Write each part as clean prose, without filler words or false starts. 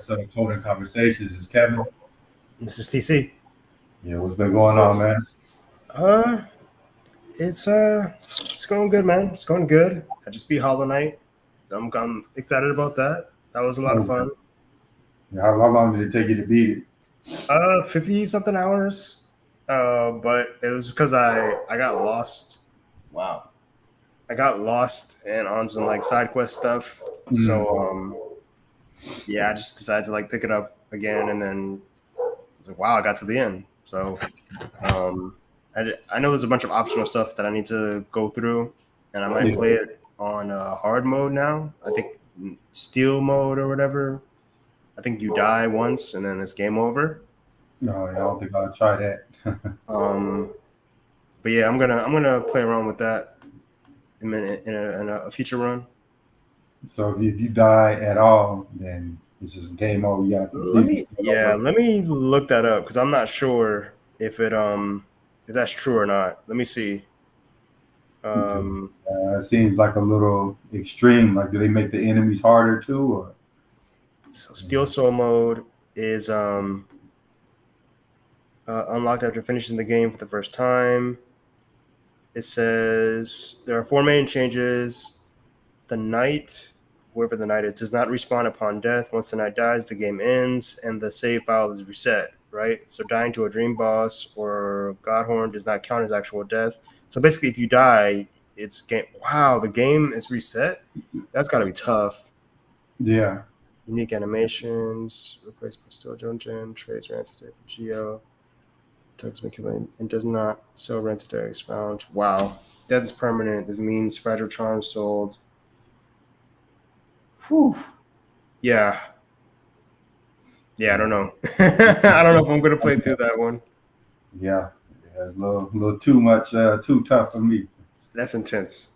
So Coding Conversations is Kevin. This is TC. Yeah, what's been going on, man? Uh, it's going good, man. It's going good. I just beat Hollow Knight. I'm excited about that. That was a lot of Okay. fun. Yeah, how long did it take you to beat it? 50 something hours. But it was because I got lost. Wow. I got lost and on some like side quest stuff. Mm. So yeah, I just decided to like pick it up again, and then I was like, wow, I got to the end. So Um, I know there's a bunch of optional stuff that I need to go through, and I might Yeah. play it on hard mode now. I think steel mode or whatever. I think you die once and then it's game over. No, I don't think I'll try that. Um, but yeah, I'm gonna play around with that in a future run. So if you die at all, then it's just game over. You gotta completely start over. Let me look that up because I'm not sure if that's true or not. Let me see. Um, It seems like a little extreme. Like, do they make the enemies harder too, or? so steel soul mode is unlocked after finishing the game for the first time. It says there are four main changes. The knight, whoever the knight is, does not respawn upon death. Once the knight dies, the game ends and the save file is reset, right? So dying to a dream boss or Godhorn does not count as actual death. So basically, if you die, it's game. Wow, the game is reset? That's got to be tough. Yeah. Unique animations, replaced by Still Junjin, trades Rancid for Geo. Tugs McKibben and does not sell rented eggs found. Wow. Death is permanent. This means fragile charms sold. Whew. Yeah. Yeah, I don't know. I don't know if I'm gonna play through that one. Yeah. It's a little too much, too tough for me. That's intense.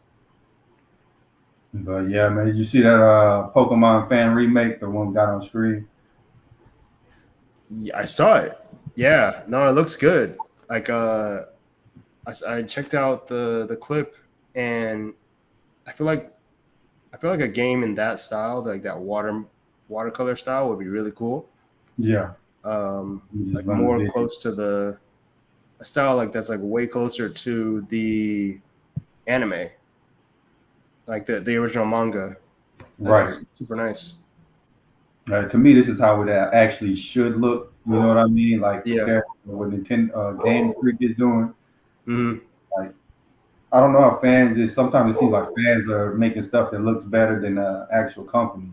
But yeah, man, did you see that Pokemon fan remake, the one we got on screen? Yeah, I saw it. Yeah. No, it looks good. Like I checked out the clip and I feel like a game in that style, like that watercolor style would be really cool. Yeah. You just Like run the more video. close to a style like that's like way closer to the anime, like the original manga. Right. That's super nice. To me, this is how it actually should look. You know what I mean? Like Yeah. compared to what Nintendo Game Freak is doing. Hmm. Like I don't know how fans is. Sometimes it seems like fans are making stuff that looks better than actual companies.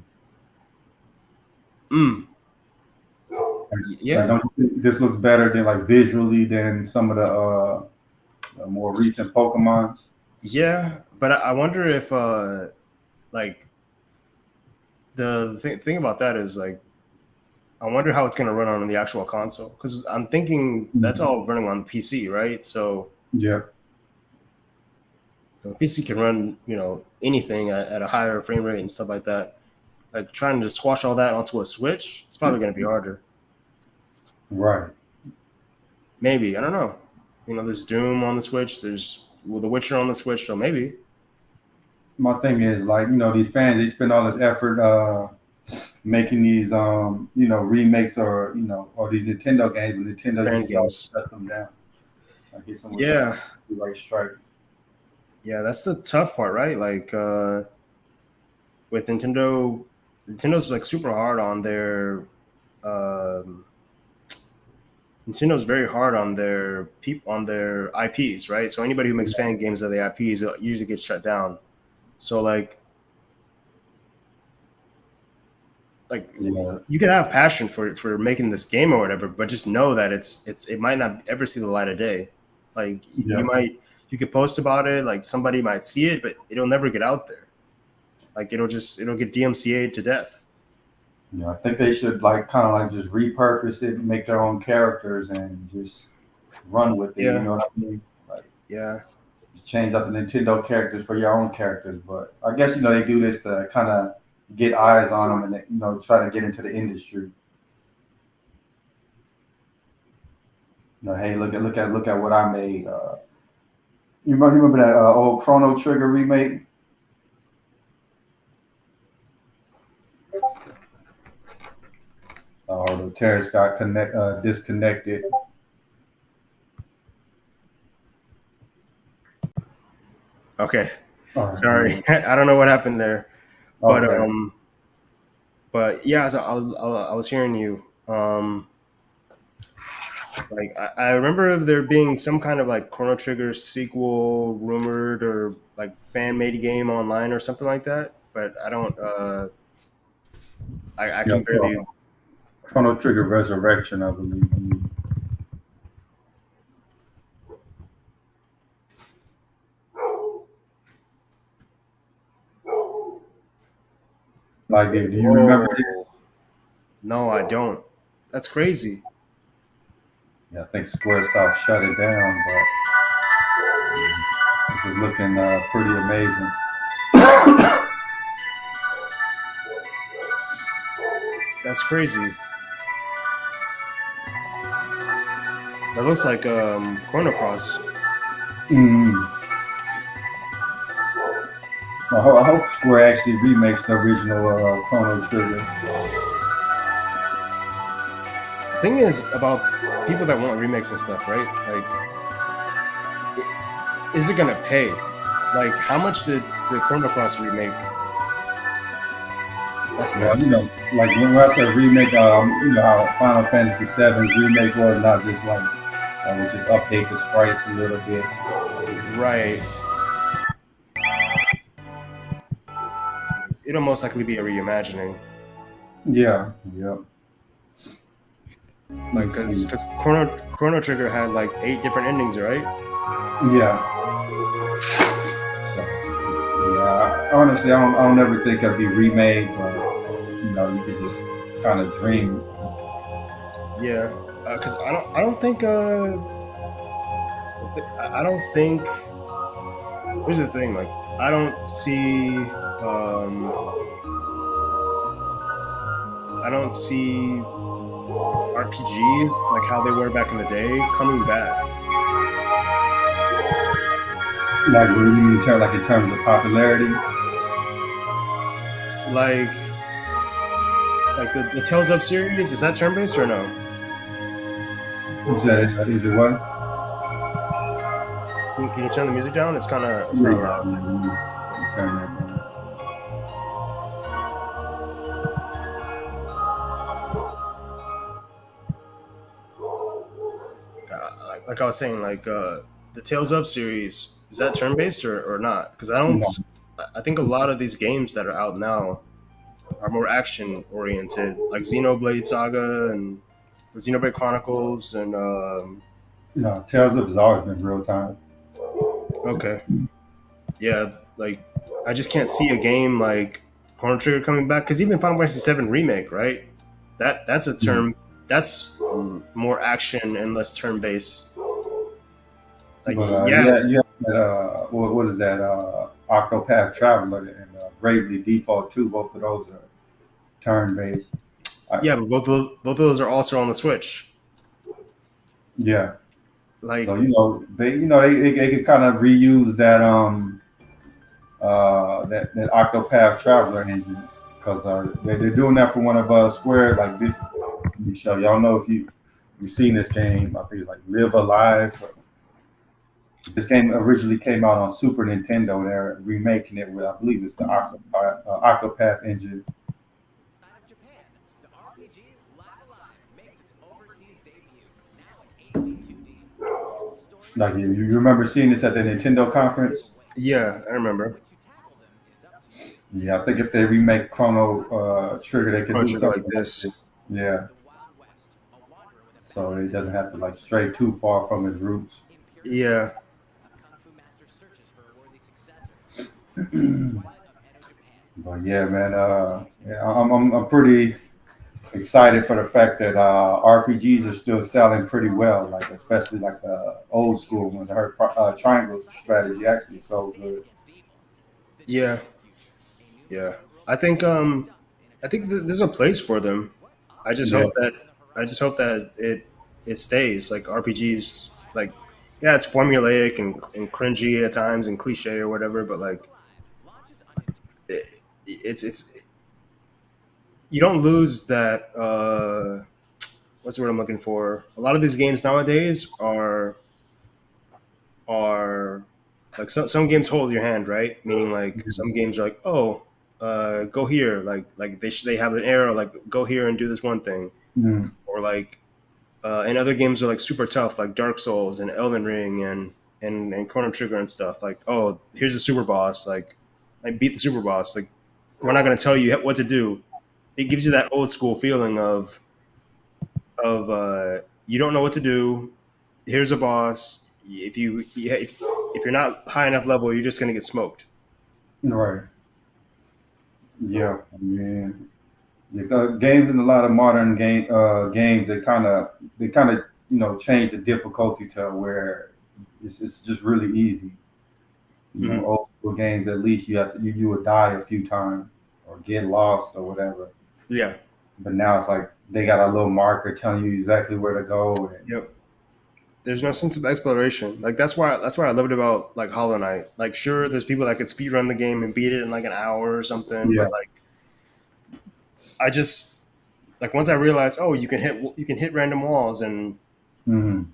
Mm. Like, Yeah. don't you think this looks better than like visually than some of the more recent Pokemons? Yeah. But I wonder if like the thing about that is like I wonder how it's gonna run on the actual console because I'm thinking that's Mhm. all running on PC, right? So Yeah. the PC can run anything at a higher frame rate and stuff like that. Like trying to squash all that onto a Switch, it's probably gonna be harder. Right. Maybe I don't know. There's Doom on the Switch. There's The Witcher on the Switch, so maybe. My thing is like these fans they spend all this effort making these remakes or or these Nintendo games, but Nintendo Fan just games. shuts them down. Like hits them with Yeah, the right strike. yeah, that's the tough part, right? Like with Nintendo's like super hard on their. Um, Nintendo's very hard on their IPs, right? So anybody who makes fan games of the IPs usually gets shut down. So like Yeah, you can have passion for making this game or whatever, but just know that it might not ever see the light of day. Like yeah, you could post about it, like somebody might see it, but it'll never get out there. Like it'll get DMCA'd to death. yeah. I think they should like kind of like just repurpose it, and make their own characters, and just run with it. You Yeah, know what I mean? Like yeah, just change out the Nintendo characters for your own characters. But I guess they do this to kind of get eyes on them, and try to get into the industry. Hey, look at what I made. You remember that old Chrono Trigger remake? Oh, the terrorist got disconnected. Okay, All right, sorry, I don't know what happened there, but okay. yeah, so I was hearing you. Like I remember there being some kind of like Chrono Trigger sequel rumored or like fan made game online or something like that. But I don't. I Yeah, can barely. Chrono Trigger Resurrection, I believe. Like, do you remember it? Whoa! No, I don't. That's crazy. Yeah, I think SquareSoft shut it down, but this is looking pretty amazing. That's crazy. That looks like Chrono Cross. Mm. I hope Square actually remakes the original Chrono Trigger. The thing is about people that want remakes and stuff, right? Like, is it gonna pay? Like, how much did the Chrono Cross remake? That's Well, nuts. like when I say remake, how Final Fantasy VII's remake was not just like, let's just update the sprites a little bit. Right. It'll most likely be a reimagining. Yeah, yeah. Let Like, me see. because Chrono Trigger had like 8 different endings, right? Yeah. So, yeah. Honestly, I don't ever think it'll be remade, but you could just kind of dream. Yeah. Because I don't think I don't think. Here's the thing, like I don't see um I don't see RPGs like how they were back in the day coming back. Like, what do you mean in terms of popularity? Like the Tales of series, is that turn based or no? Is it what? Can you turn the music down? It's kind of loud. Turn that down. Like I was saying, like the Tales of series, is that turn based or not? Because No, I think a lot of these games that are out now are more action oriented, like Xenoblade Saga and Xenoblade Chronicles, and no. Tales of has always been real time. okay, yeah, like I just can't see a game like Chrono Trigger coming back because even Final Fantasy VII remake, right? That's a Mhm. term that's more action and less turn based. Like But yeah, it's what is that? Octopath Traveler and Bravely Default 2. Both of those are turn based. yeah, but both of those are also on the Switch. Yeah. So Like they could kind of reuse that Octopath Traveler engine because they're doing that for one of Square, like this. Let me show y'all know if you've seen this game. I think it's like Live Alive. This game originally came out on Super Nintendo. They're remaking it with, I believe it's the Octopath engine. Like you remember seeing this at the Nintendo conference? yeah, I remember Yeah, I think if they remake Chrono Trigger, they could Chrono do Trigger like something like this. this. Yeah, so it doesn't have to like stray too far from its roots. Yeah, But yeah, man, yeah, I'm pretty excited for the fact that RPGs are still selling pretty well, like especially like the old school ones. I heard Triangle Strategy actually sold good. yeah, yeah. I think there's a place for them. I just Yeah, hope that it stays like RPGs. Like yeah, it's formulaic and cringy at times and cliche or whatever, but like it, it's you don't lose that. what's the word I'm looking for? A lot of these games nowadays are like some games hold your hand, right? Meaning like some games are like, oh, go here, like they have an arrow, like go here and do this one thing, Mm, or like and other games are like super tough, like Dark Souls and Elden Ring and Chrono Trigger and stuff. Like, oh, here's a super boss, like beat the super boss. Like, we're not going to tell you what to do. It gives you that old school feeling of you don't know what to do. Here's a boss. If you're not high enough level, you're just going to get smoked. right. Yeah. I mean, games in a lot of modern games, they kind of change the difficulty to where it's just really easy. Hmm. Old school games, at least you would die a few times or get lost or whatever. Yeah. But now it's like they got a little marker telling you exactly where to go. And Yep. There's no sense of exploration. Like that's why I loved about like Hollow Knight. Like sure, there's people that could speed run the game and beat it in like an hour or something, yeah, but like I just like once I realized, oh, you can hit random walls and hmm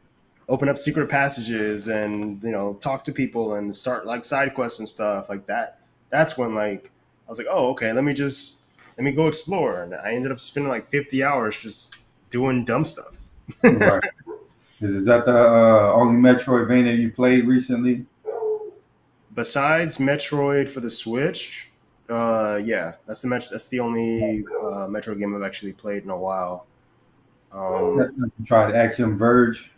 open up secret passages and talk to people and start like side quests and stuff like that. That's when like I was like, oh, okay, let me go explore, and I ended up spending like 50 hours just doing dumb stuff. right. Is that the only Metroidvania you played recently? Besides Metroid for the Switch, yeah, that's the only Metro game I've actually played in a while. Um, You tried Action Verge?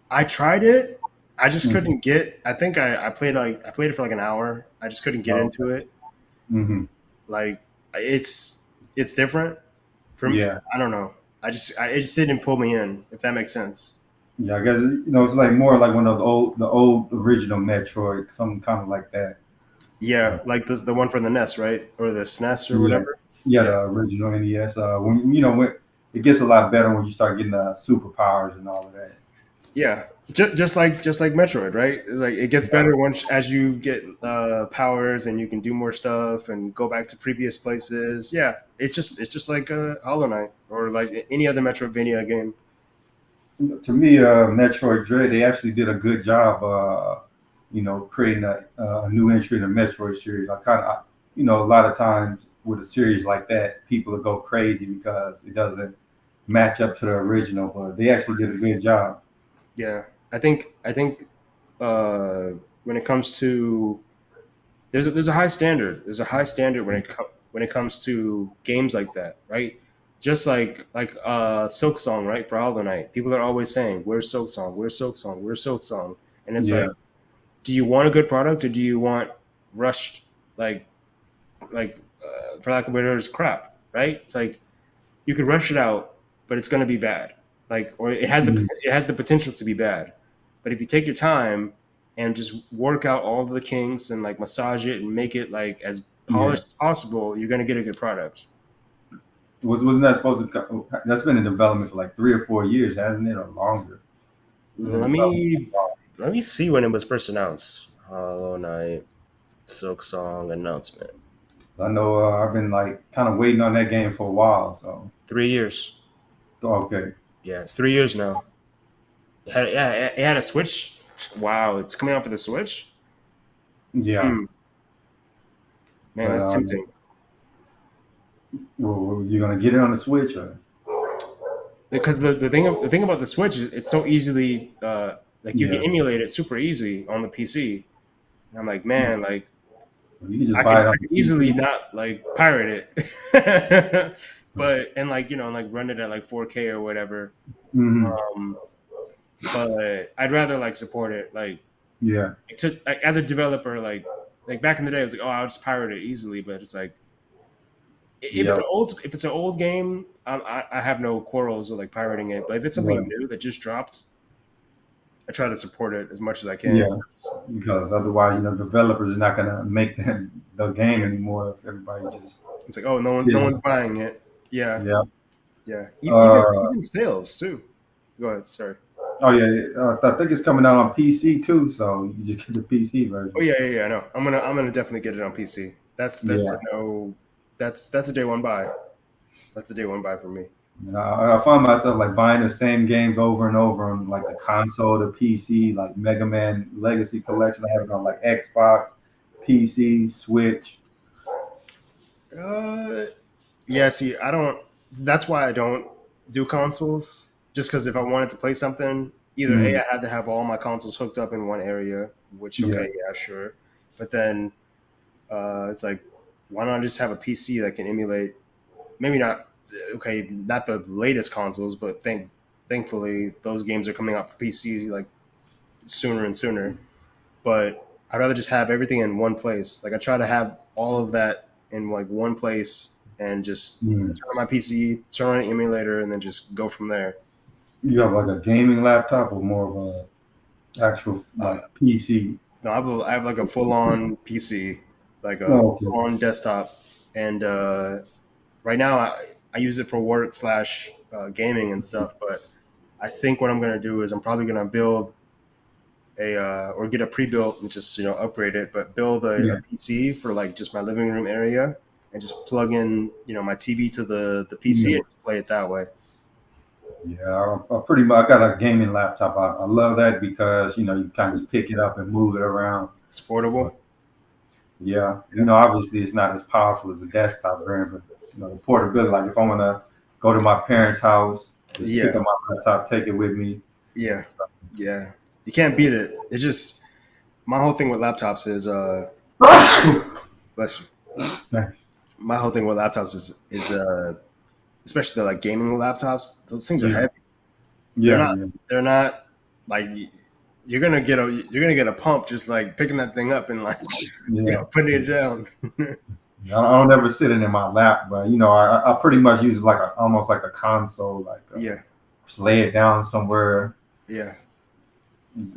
I tried it. I just Mm-hmm. couldn't get. I think I played it for like an hour. I just couldn't get Oh, into it. hmm Like it's different from. Yeah, I don't know. It just didn't pull me in. If that makes sense. yeah. I guess it's like more like one of those the old original Metroid, something kind of like that. Yeah, like the one from the NES, right, or the SNES or Yeah, whatever. yeah, Yeah, the original NES. When it gets a lot better when you start getting the superpowers and all of that. yeah. Just like Metroid, right? It's like it gets Yeah, better once as you get powers and you can do more stuff and go back to previous places. Yeah, it's just like Hollow Knight or like any other Metroidvania game. to me, Metroid Dread, they actually did a good job. Creating a new entry in the Metroid series. A lot of times with a series like that, people will go crazy because it doesn't match up to the original. But they actually did a good job. Yeah, I think uh, when it comes to there's a high standard. There's a high standard when it comes to games like that, right? Just like Silk Song, right? For Hollow Knight, people are always saying, "Where's Silk Song? Where's Silk Song? Where's Silk Song?" And it's Yeah, like, do you want a good product or do you want rushed like for lack of better words, crap, right? It's like you could rush it out, but it's going to be bad. Like, or Mhm. it has the potential to be bad. But if you take your time and just work out all of the kinks and like massage it and make it like as yeah. polished as possible, you're going to get a good product. Wasn't that supposed to? That's been in development for like 3 or 4 years, hasn't it, or longer? It's been in Let development for me let me see when it was first announced. Hollow Knight Silk Song announcement. I know I've been like kind of waiting on that game for a while. So 3 years. okay, Yeah, it's 3 years now. Yeah, it had a Switch. Wow, it's coming out for the Switch. yeah. Hmm, man, But that's tempting. you gonna get it on the Switch? Or? Because the thing about the Switch is it's so easily like you can Yeah, emulate it super easy on the PC. And I'm like, man, like you can just buy it on I the could easily PC. not like pirate it, but and like and like run it at like 4K or whatever. hmm Um, but I'd rather like support it Yeah, like as a developer like back in the day I was like, oh, I'll just pirate it easily, but it's like yeah, if it's an old game, I have no quarrels with like pirating it. But if it's something right. new that just dropped, I try to support it as much as I can. Yeah, because otherwise, developers are not gonna make the game anymore if everybody just It's like, oh, no yeah, one's buying it. Yeah, yeah. yeah. Uh, Even sales too. Go ahead. Sorry. oh yeah, I think it's coming out on PC too, so you just get the PC Oh version. yeah, yeah, yeah. I know. I'm gonna definitely get it on PC. That's a Yeah, no. That's a day one buy. That's a day one buy for me. I find myself like buying the same games over and over on like the console, the PC, like Mega Man Legacy Collection. I have it on like Xbox, PC, Switch. Uh, yeah. See, I don't. That's why I don't do consoles. Just because if I wanted to play something, either a Mm, I had to have all my consoles hooked up in one area, which yeah, okay, yeah, sure. But then it's like, why not just have a PC that can emulate? Maybe not. Okay, not the latest consoles, but thankfully those games are coming out for PC like sooner and sooner. But I'd rather just have everything in one place. Like I try to have all of that in like one place and just mm. turn on my PC, turn on an emulator, and then just go from there. You have like a gaming laptop or more of a actual Uh, like PC? no, I have like a full on PC, like a Oh, okay. full on desktop, and right now I use it for work slash gaming and stuff. But I think what I'm gonna do is I'm probably gonna build a or get a pre-built and just upgrade it, but build a Yeah, PC for like just my living room area and just plug in my TV to the PC yeah, and just play it that way. yeah. I pretty much I got a gaming laptop. I love that because you kind of just pick it up and move it around. It's But portable. yeah, Yeah, obviously it's not as powerful as a desktop brand, but the portability. Like if I want to go to my parents' house, just pick yeah, up my laptop, take it with me. yeah, yeah. You can't beat it. It's just my whole thing with laptops is bless you. Nice. My whole thing with laptops is especially the like gaming laptops. Those things are Yeah, heavy. They're yeah, not. yeah, They're not like you're gonna get a pump just like picking that thing up and like yeah. putting it down. I don't ever sit it in my lap, but I pretty much use it like almost like a console, like Yeah, just lay it down somewhere, yeah,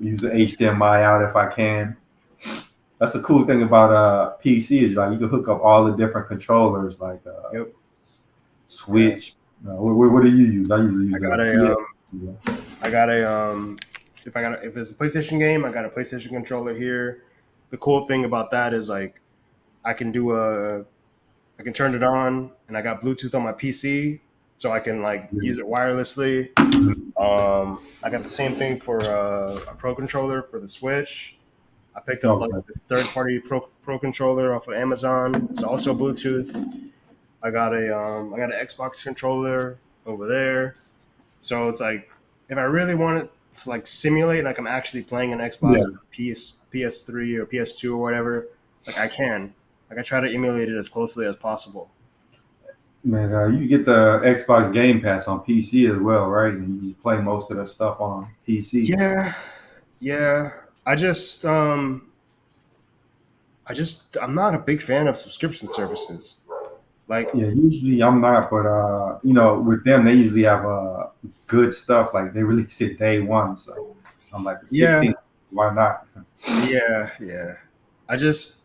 use the HDMI out if I can. That's the cool thing about PC is like you can hook up all the different controllers, like yep. Yeah. Switch. What do you use? I usually I use a got a PS. Yeah. I got a if it's a PlayStation game, I got a PlayStation controller here. The cool thing about that is like I can do a I can turn it on and I got Bluetooth on my PC, so I can like Yeah. use it wirelessly. I got the same thing for a Pro controller for the Switch. I picked up like Okay. this third party Pro controller off of Amazon. It's also Bluetooth. I got an Xbox controller over there. So it's like if I really want it to like simulate like I'm actually playing an Xbox, Yeah. PS3 or PS2 or whatever, like I can. Like I try to emulate it as closely as possible. Man, you get the Xbox Game Pass on PC as well, right? And you just play most of the stuff on PC. Yeah, yeah. I'm not a big fan of subscription services. Like Yeah, usually I'm not, but with them they usually have good stuff. Like they release it day one, so I'm like the yeah, 16th. Why not? yeah. I just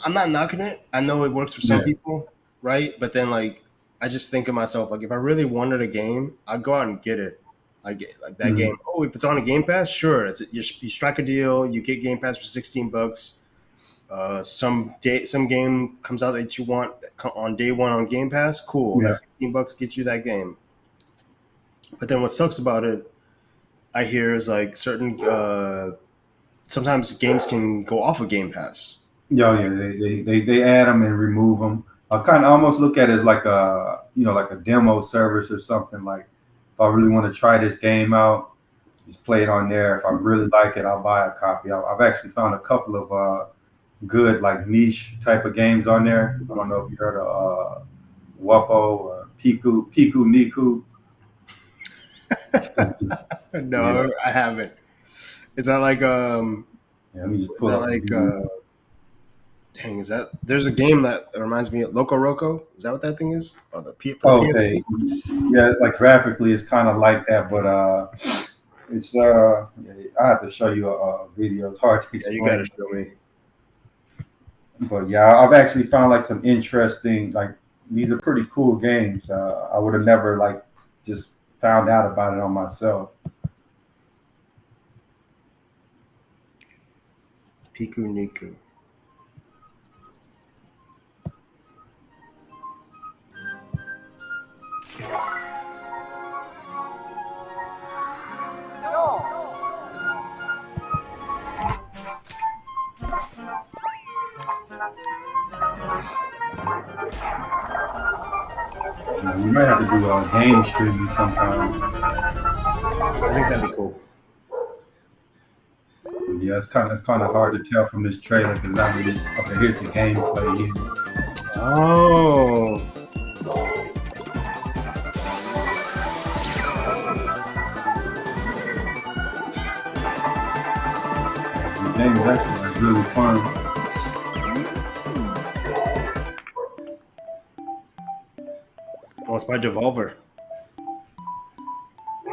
I'm not knocking it. I know it works for some Yeah, people, right? But then like I just think of myself like if I really wanted a game, I'd go out and get it. I get like that game. mm, Oh, if it's on a Game Pass, sure. You strike a deal. You get Game Pass for $16. Some game comes out that you want on day one on Game Pass. Cool. That yeah, $16 gets you that game. But then what sucks about it, I hear, is like certain sometimes games can go off of Game Pass. yeah. They add them and remove them. I kind of almost look at it as like a like a demo service or something. Like if I really want to try this game out, just play it on there. If I really like it, I'll buy a copy. I've actually found a couple of good like niche type of games on there. I don't know if you heard of Wapo or Pikuniku. Yeah, No, I haven't. Is that like yeah. Let me just is pull that up the like video. dang, is that there's a game that reminds me of Loco Roco? Is that what that thing is? Oh, for the Oh, PSP? okay, yeah. Like graphically, it's kind of like that, but it's yeah, I have to show you a video. It's hard to Yeah, you gotta explain, show me. but yeah, I've actually found like some interesting like these are pretty cool games. I would have never like just found out about it on myself. Pikuniku. We might have to do a game streaming sometime. I think that'd be cool. Yeah, it's kind of hard to tell from this trailer because not really. Okay, here's the gameplay here. Oh, This game is actually like really fun. well, it's by Devolver.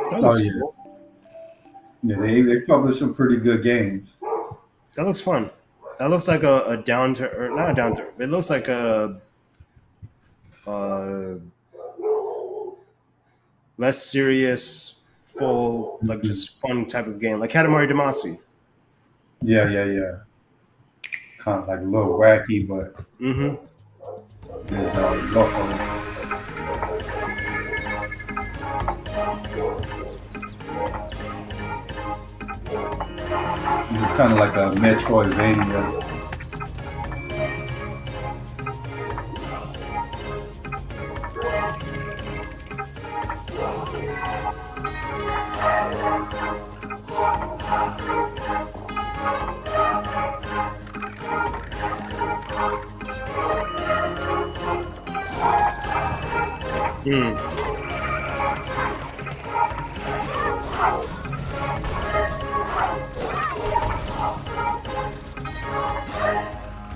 That Oh looks yeah, cool. yeah. They publish some pretty good games. That looks fun. That looks like a down to or not a down to. It looks like a uh, less serious, full like Mhm. just fun type of game, like Katamari Damacy. Yeah, yeah, yeah. Kind of like a little wacky, but Mm-hmm. there's local. It's kind of like a Metroidvania. Mm,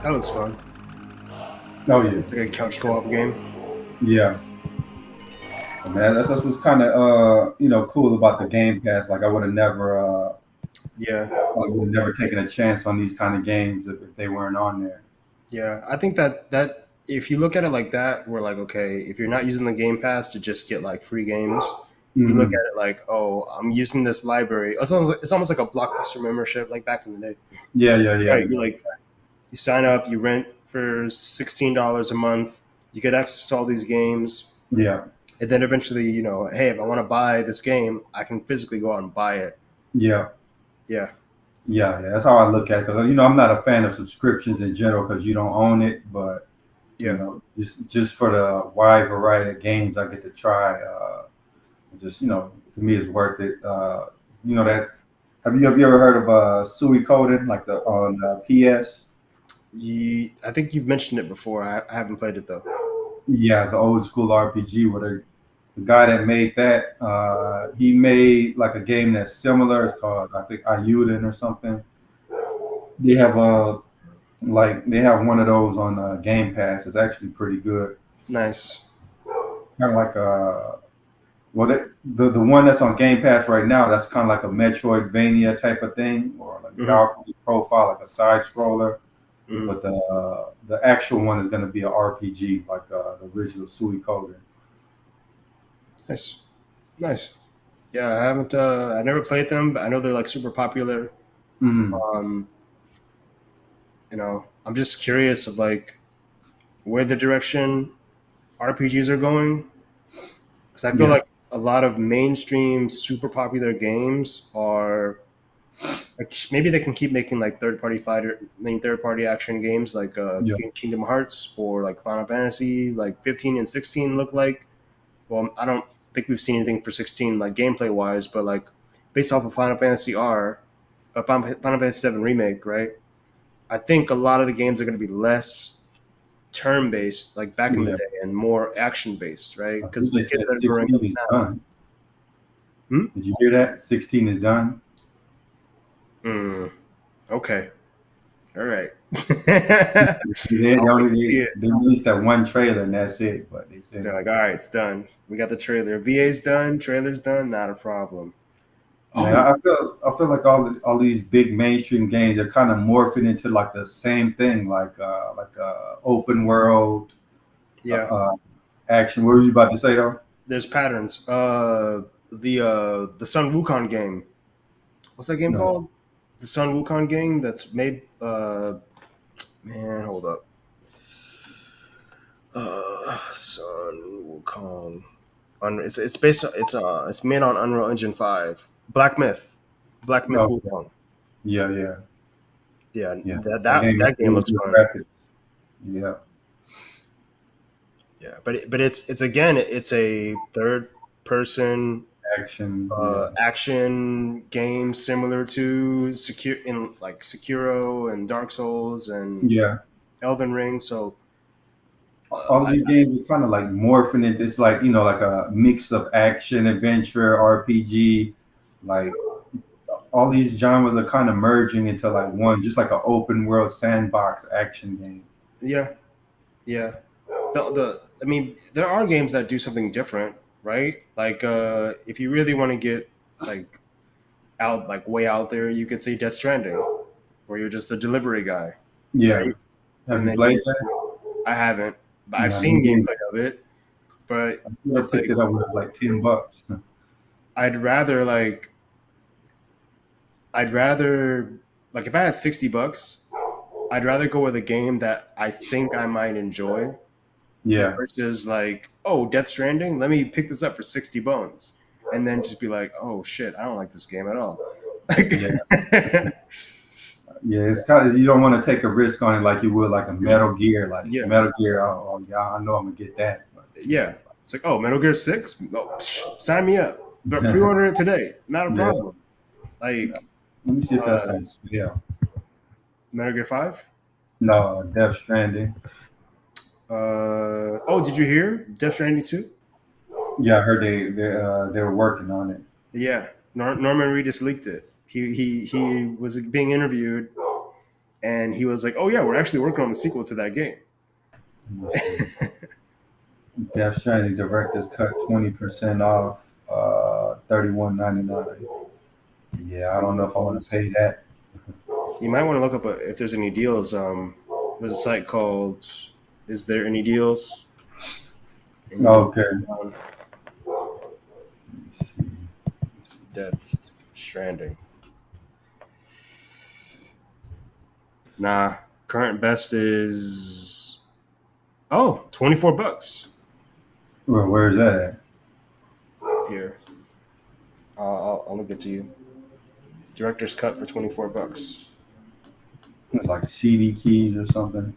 that looks fun. Oh yeah, It's like a couch co-op game. yeah. So, man, that's what's kind of cool about the Game Pass. Like I would have never Yeah, I would have never taken a chance on these kind of games if they weren't on there. yeah. I think that if you look at it like that, we're like, okay, if you're not using the Game Pass to just get like free games, you look Hmm. at it like, oh, I'm using this library. It's almost like a Blockbuster membership, like back in the day. Yeah, yeah, yeah, Right? You sign up, you rent for $16 a month, you get access to all these games, yeah, and then eventually, hey, if I want to buy this game, I can physically go out and buy it. yeah. Yeah, Yeah, yeah, that's how I look at it. Because I'm not a fan of subscriptions in general because you don't own it. But yeah. just for the wide variety of games I get to try, just to me, it's worth it. That have you ever heard of Suikoden like the on PS? I think you've mentioned it before. I haven't played it though. Yeah, it's an old school RPG where the guy that made that, he made like a game that's similar. It's called I think Ayuden or something. They have they have one of those on Game Pass. It's actually pretty good. Nice. Kind of like the one that's on Game Pass right now. That's kind of like a Metroidvania type of thing, or like Hmm. Valkyrie profile, like a side scroller. Hmm. But the actual one is going to be an RPG, like the original Suikoden. Nice. Nice. Yeah, I haven't. I never played them, but I know they're like super popular. Mm, Um, I'm just curious of like where the direction RPGs are going, because I feel yeah, like a lot of mainstream super popular games are like maybe they can keep making like third party action games like yeah, Kingdom Hearts or like Final Fantasy like 15 and 16 look like. Well, I don't think we've seen anything for 16 like gameplay wise, but like based off of Final Fantasy Final Fantasy 7 remake, right? I think a lot of the games are going to be less turn based like back in the yeah. day and more action based, right? I think Because they the kids said that are growing 16 up is now. done. Hmm? Did you hear that? 16 is done. Mm, okay. All right. They, I'll they wait to only see it. they released that one trailer and that's it. But they said They're like, all right, it's done. We got the trailer. VA's done. Trailer's done. Not a problem. man, Oh, I feel like all these big mainstream games are kind of morphing into like the same thing, like open world uh, yeah. uh, action. What were you about to say though? There's patterns. The Sun Wukong game. What's that game No, called? The Sun Wukong game that's made. Man, hold up. Sun Wukong. It's based. It's made on Unreal Engine 5. Black Myth. Black Myth no, Wukong. yeah, yeah, Yeah, yeah. that That that game is that game really looks good fun. graphics. Yeah, Yeah, but it's again it's a third person Action. Yeah. action game similar to secure in like Sekiro and Dark Souls and Yeah. Elden Ring. So All these games are kind of like morphing into it's like like a mix of action, adventure, RPG. Like all these genres are kind of merging into like one, just like an open world sandbox action game. yeah, yeah. The I mean, there are games that do something different, right? Like if you really want to get like out like way out there, you could say Death Stranding, where you're just a delivery guy, Yeah. right? Have And you then played that? I haven't, but I've No, seen me gameplay of it. But neither. I it's picked like it up when it was like $10. I'd rather like I'd rather like if I had $60, I'd rather go with a game that I think I might enjoy than Yeah. versus like, oh, Death Stranding, let me pick this up for 60 bones. And then just be like, oh shit, I don't like this game at all. Like Yeah. Yeah, it's kind of you don't want to take a risk on it like you would like a Metal Gear. Like yeah. Metal Gear, oh yeah, I know I'm gonna get that. But, Yeah. It's like, oh, Metal Gear 6? Oh, sign me up. But pre-order it today. Not a yeah, problem. yeah. Like Let me see if that's uh, on sale. Metal Gear 5? No, Death Stranding. Oh, did you hear Death Stranding 2? Yeah, I heard they were working on it. Yeah, Norman Reedus leaked it. He was being interviewed, and he was like, "Oh yeah, we're actually working on the sequel to that game." Let me see. Death Stranding director's cut 20% off, 31.99. Yeah, I don't know if I want to pay that. You might want to look up if there's any deals. There's a site called "Is There Any Deals?" and you can Okay. Let me Death Stranding. Nah, current best is $24 Well, where's that at? here. I'll link it to you. Director's cut for $24. It's like CD keys or something.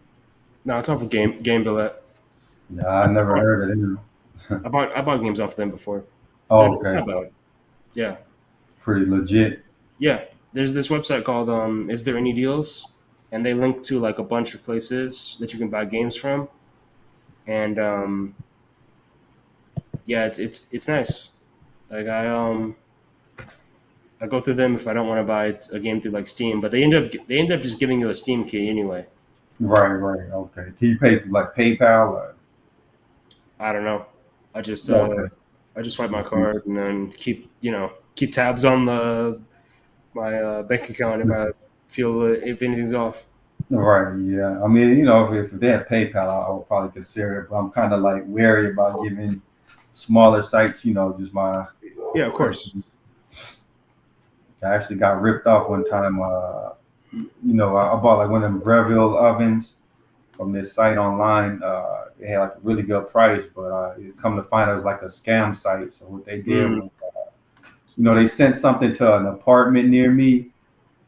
No, it's off of Game Billet. Yeah, I never heard of it. I bought games off them before. Oh, It's okay. not bad. Yeah, Pretty legit. yeah. There's this website called Is There Any Deals? And they link to like a bunch of places that you can buy games from. And yeah, it's nice. Like I go through them if I don't want to buy a game through like Steam, but they end up just giving you a Steam key anyway. Right, right. Okay. Can you pay through like PayPal? Or? I don't know. I just Okay. I just swipe my card and then keep tabs on my bank account if I feel if anything's off. Right. Yeah. I mean, if they had PayPal, I would probably consider it, but I'm kind of like wary about giving smaller sites, just my Yeah, of course. personal. I actually got ripped off one time. I bought like one of them Breville ovens from this site online. It had like a really good price, but it come to find out it was like a scam site. So what they did Mm, was, they sent something to an apartment near me,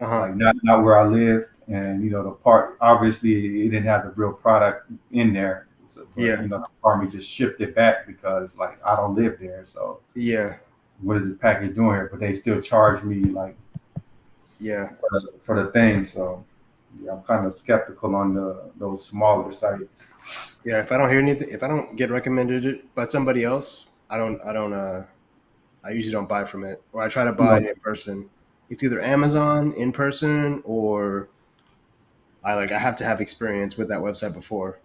uh huh. like not where I live, and the part obviously it didn't have the real product in there. So, but Yeah. the apartment just shipped it back because like I don't live there. So Yeah. what is this package doing here? But they still charge me like Yeah. for the thing. So yeah, I'm kind of skeptical on those smaller sites. Yeah. If I don't hear anything, if I don't get recommended it by somebody else, I usually don't buy from it, or I try to buy No, it in person. It's either Amazon in person, or I have to have experience with that website before.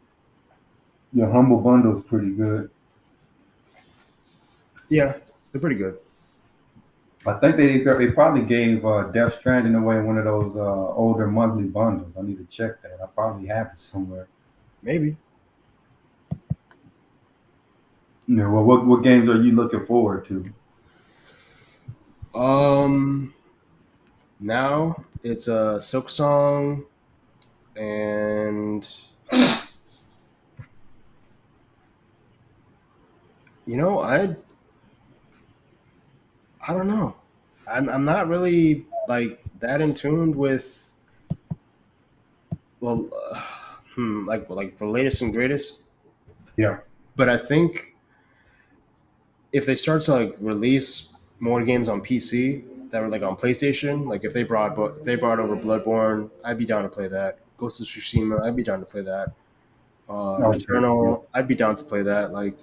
your Humble Bundle is pretty good. Yeah, they're pretty good. I think they probably gave Death Stranding away in one of those older monthly bundles. I need to check that. I probably have it somewhere. Maybe. Yeah, well, what games are you looking forward to? Um, Now it's a Silk Song, and you know I don't know. I'm not really like that in tune with well, like the latest and greatest. Yeah. But I think if they start to like release more games on PC that were like on PlayStation, like if they brought over Bloodborne, I'd be down to play that. Ghost of Tsushima, I'd be down to play that. Okay. Yeah. Returnal, I'd be down to play that. Like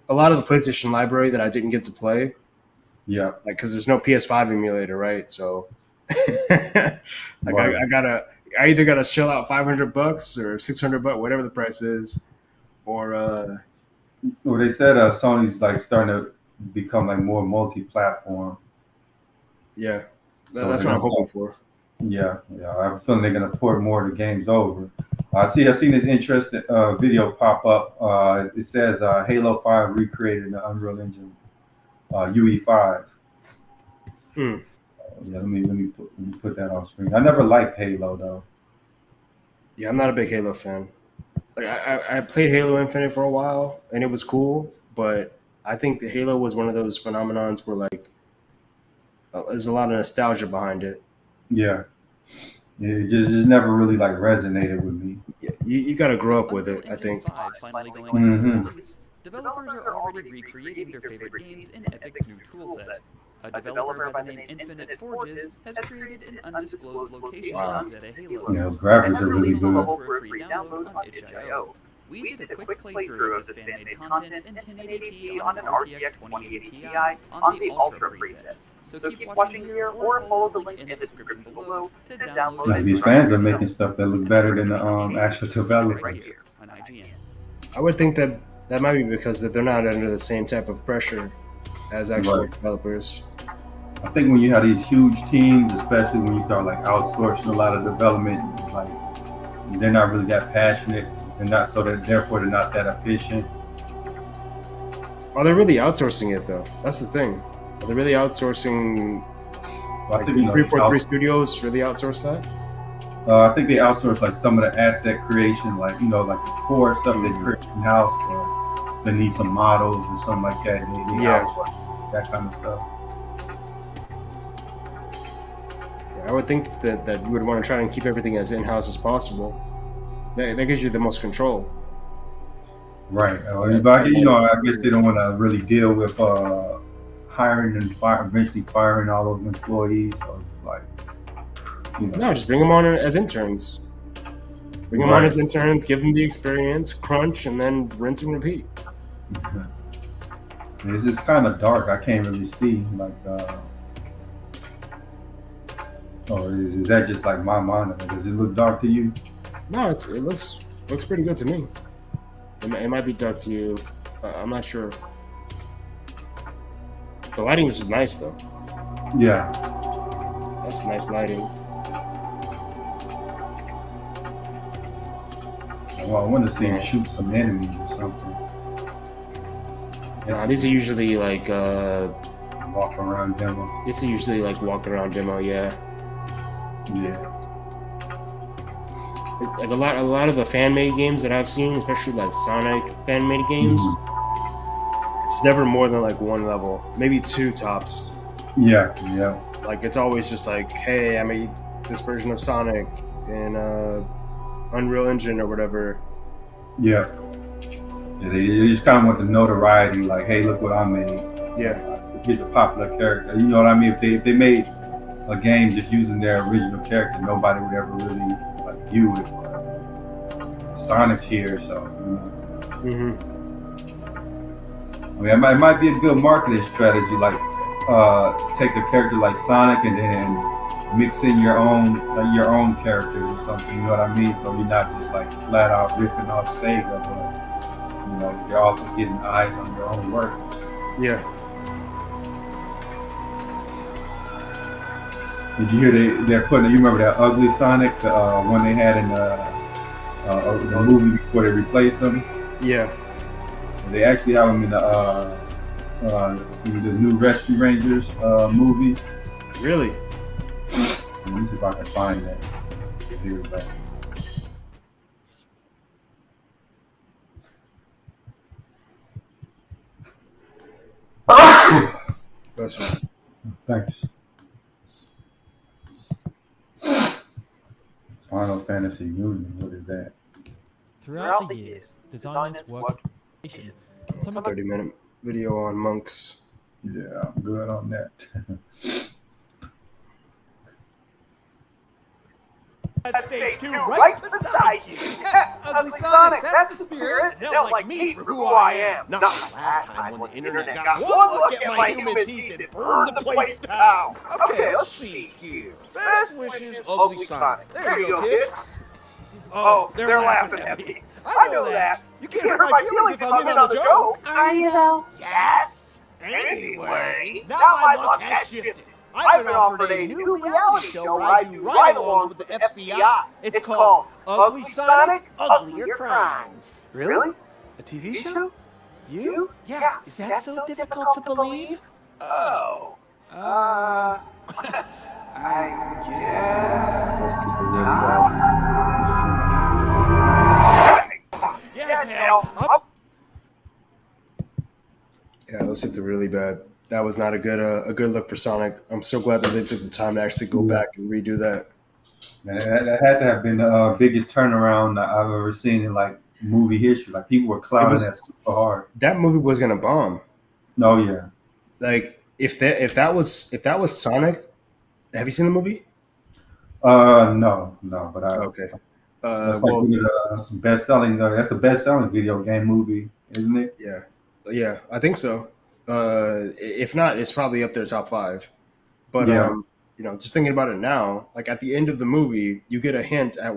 a lot of the PlayStation library that I didn't get to play, Yeah. like because there's no PS5 emulator, right? So like Right. I either gotta shell out $500 or $600, whatever the price is, or Well, they said Sony's like starting to become like more multi-platform. yeah, So that's they're what gonna I'm hoping start. for. Yeah, yeah. I have a feeling they're gonna port more of the games over. I've seen this interesting video pop up. It says Halo 5 recreated in the Unreal Engine UE5. Hmm. Yeah, let me put that on screen. I never liked Halo though. Yeah, I'm not a big Halo fan. Like I played Halo Infinite for a while and it was cool, but I think the Halo was one of those phenomenons where like there's a lot of nostalgia behind it. Yeah, it just never really like resonated with me. You got to grow With up with Unreal it, I Engine think. 5 finally going into full Hmm. release, developers are already recreating their favorite games in Epic's new toolset. A developer by the name Infinite Forges has created an undisclosed location Wow. instead of Halo. Yeah, those graphics are And really released good. available for a free download on itch.io. We did a quick playthrough of this fan-made content in 1080p on an RTX 2080 Ti on the Ultra preset. So keep watching here or follow the link in the description below to download Like and these try fans it are making yourself. stuff that look better than the actual Right developers. here on IGN. I would think that that might be because that they're not under the same type of pressure as actual Right. developers. I think when you have these huge teams, especially when you start like outsourcing a lot of development, like they're not really that passionate, and not so that therefore they're not that efficient. Are they really outsourcing it though? That's the thing. Are they really outsourcing? But I Like think you know, 343 Studios really outsource that? I think they outsource like some of the asset creation, like like the core stuff they create in house, but they need some models or something like that. They Yeah. outsource that kind of stuff. I would think that you would want to try and keep everything as in-house as possible. That gives you the most control. Right. But I guess they don't want to really deal with hiring and eventually firing all those employees. So it's like, No, just bring them on as interns. Bring them on as interns, give them the experience, crunch, and then rinse and repeat. It's just kind of dark. I can't really see like. Or is that just like my monitor? Does it look dark to you? No, it looks pretty good to me. It might be dark to you. I'm not sure. The lighting is nice though. Yeah. That's nice lighting. Well, I want to see him shoot some enemies or something. These are usually like walk around demo. This is usually like walk around demo. Yeah. Yeah. Like a lot of the fan-made games that I've seen, especially like Sonic fan-made games, it's never more than like one level, maybe two tops. Yeah. Like it's always just like, hey, I made this version of Sonic in Unreal Engine or whatever. Yeah. They just kind of want the notoriety, like, hey, look what I made. Yeah. He's a popular character. You know what I mean? If they made a game just using their original character, nobody would ever really like view it. Sonic's here, so. I mean, it might be a good marketing strategy, like take a character like Sonic and then mix in your own characters or something. You know what I mean? So you're not just like flat out ripping off Sega, but you're also getting eyes on your own work. Yeah. Did you hear they're putting? You remember that ugly Sonic, the one they had in the movie before they replaced him? Yeah. They actually have him in the new Rescue Rangers movie. Really? Let me see if I can find that. Here we go. That's right. Thanks. Final Fantasy Union. What is that? Throughout the years, designers worked It's a 30-minute video on monks. Yeah, I'm good on that. At stage 2, right beside you. Yes, Ugly Sonic, that's the spirit. They'll like me for who I am. Not like last time when the internet got one look at my human teeth and burned the place down. Okay, let's see here. Best wishes, Ugly Sonic. There you go, kid. Oh, they're laughing at me. I know that. You can't hurt my feelings if I'm in on the joke. Are you though? Yes. Anyway, now my luck has shifted. I've been offered a new reality show where I do ride-alongs with the FBI. It's called Ugly Sonic, Uglier Crimes. Really? A TV show? You? Yeah, is that so difficult to believe? Oh. I guess. Those two are really bad. Yeah, Dale. Yeah, those hit the really bad. That was not a good look for Sonic. I'm so glad that they took the time to actually go back and redo that. Man, that had to have been the biggest turnaround that I've ever seen in like movie history. Like people were clowning that super hard. That movie was gonna bomb. No, yeah. Like if that was Sonic, have you seen the movie? No, but I Okay. that's like one of the best selling. That's the best selling video game movie, isn't it? Yeah, I think so. If not, it's probably up there top 5. But Yeah. Just thinking about it now, like at the end of the movie, you get a hint at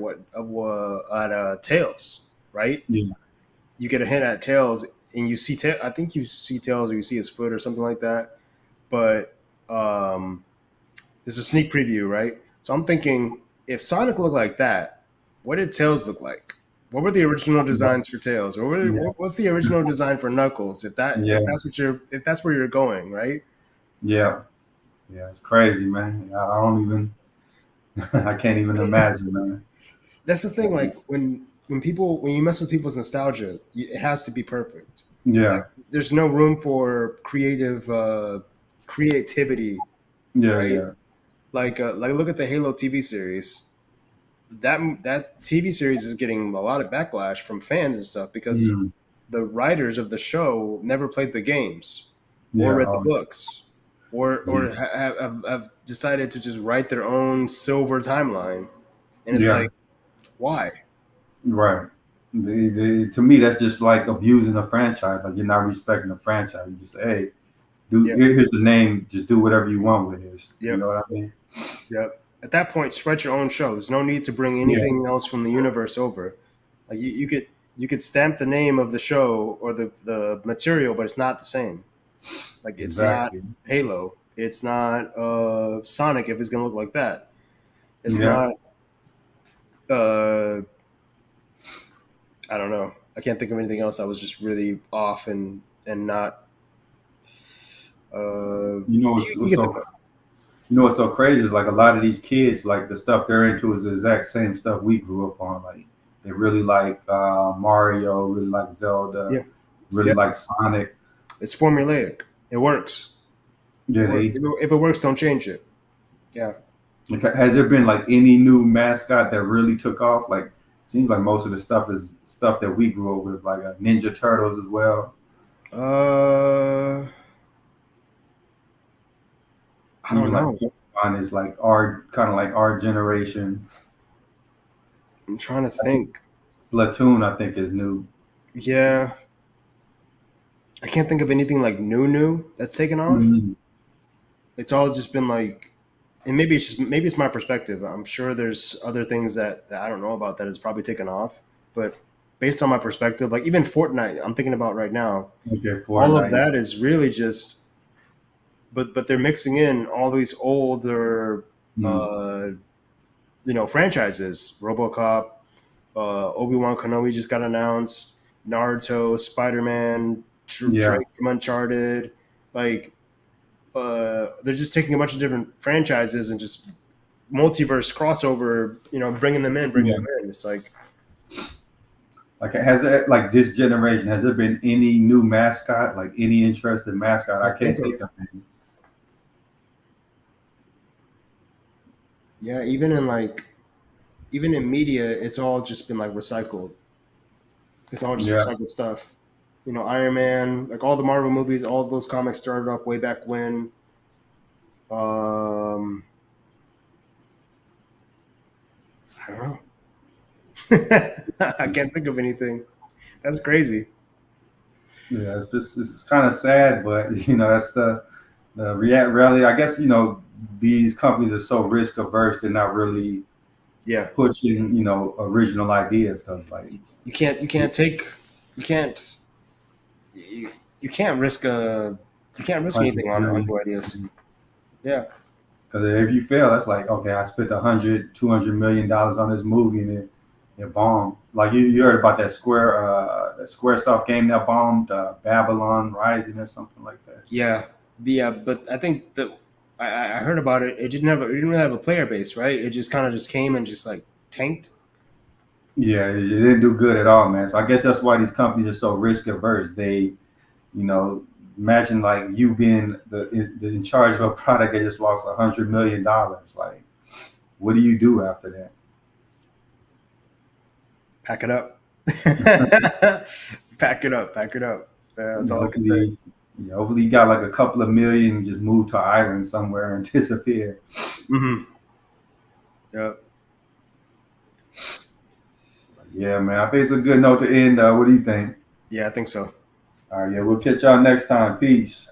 Tails, right? Yeah. You get a hint at Tails, and you see I think you see Tails, or you see his foot, or something like that. But there's a sneak preview, right? So I'm thinking, if Sonic looked like that, what did Tails look like? What were the original designs for Tails? Or what's the original design for Knuckles? If that's where you're going, right? Yeah, it's crazy, man. I don't even, I can't even imagine, man. That's the thing. Like when you mess with people's nostalgia, it has to be perfect. Yeah, Like, there's no room for creativity. yeah, Right? yeah. Like look at the Halo TV series. That TV series is getting a lot of backlash from fans and stuff because the writers of the show never played the games or read the books or have decided to just write their own silver timeline, and it's like, why? Right. To me, that's just like abusing the franchise. Like you're not respecting the franchise. You just say, hey, here's the name. Just do whatever you want with this. Yep. You know what I mean? Yep. At that point, just write your own show. There's no need to bring anything else from the universe over. Like you could stamp the name of the show or the material, but it's not the same. Like it's not Halo. It's not Sonic if it's gonna look like that. It's not. I don't know. I can't think of anything else that was just really off and not. What's so crazy is like a lot of these kids, like the stuff they're into is the exact same stuff we grew up on. Like they really like Mario, really like Zelda, really like Sonic. It's formulaic. It works. Yeah, if it works, don't change it. Yeah. Has there been like any new mascot that really took off? Like, it seems like most of the stuff is stuff that we grew up with, like Ninja Turtles as well. I don't know. Pokemon is like our generation. I'm trying to think. Splatoon, I think, is new. Yeah. I can't think of anything like new that's taken off. Mm-hmm. It's all just been like, and maybe it's my perspective. I'm sure there's other things that I don't know about that has probably taken off, but based on my perspective, like even Fortnite, I'm thinking about right now. Okay, Fortnite. All of that is really just. But they're mixing in all these older, franchises. RoboCop, Obi-Wan Kenobi just got announced. Naruto, Spider-Man, Drake from Uncharted. Like, they're just taking a bunch of different franchises and just multiverse crossover. Bringing them in. It's like has it, like this generation, has there been any new mascot, like any interesting mascot? I can't think of any. Yeah, even in media, it's all just been like recycled. It's all just recycled stuff. Iron Man, like all the Marvel movies, all of those comics started off way back when. I don't know. I can't think of anything. That's crazy. Yeah, it's kind of sad, but that's the reality. I guess these companies are so risk averse; they're not really Yeah, pushing original ideas because like you can't you can't you can't risk anything hundreds of on million. new ideas. Yeah, Because if you fail, that's like okay, I spent 100, $200 million on this movie and it bombed. Like you heard about that Square Soft game that bombed, Babylon Rising or something like that. yeah, but I think that I heard about it. It didn't really have a player base, right? It just kind of just came and just like tanked. Yeah, it didn't do good at all, man. So I guess that's why these companies are so risk averse. They, you know, imagine like you being in charge of a product that just lost $100 million. Like, what do you do after that? Pack it up. Pack it up. Pack it up. Yeah, that's all I can say. Hopefully you got like a couple of million, just move to an island somewhere and disappear. Mm-hmm. Yeah. Yeah, man. I think it's a good note to end. What do you think? Yeah, I think so. All right, yeah, we'll catch y'all next time. Peace.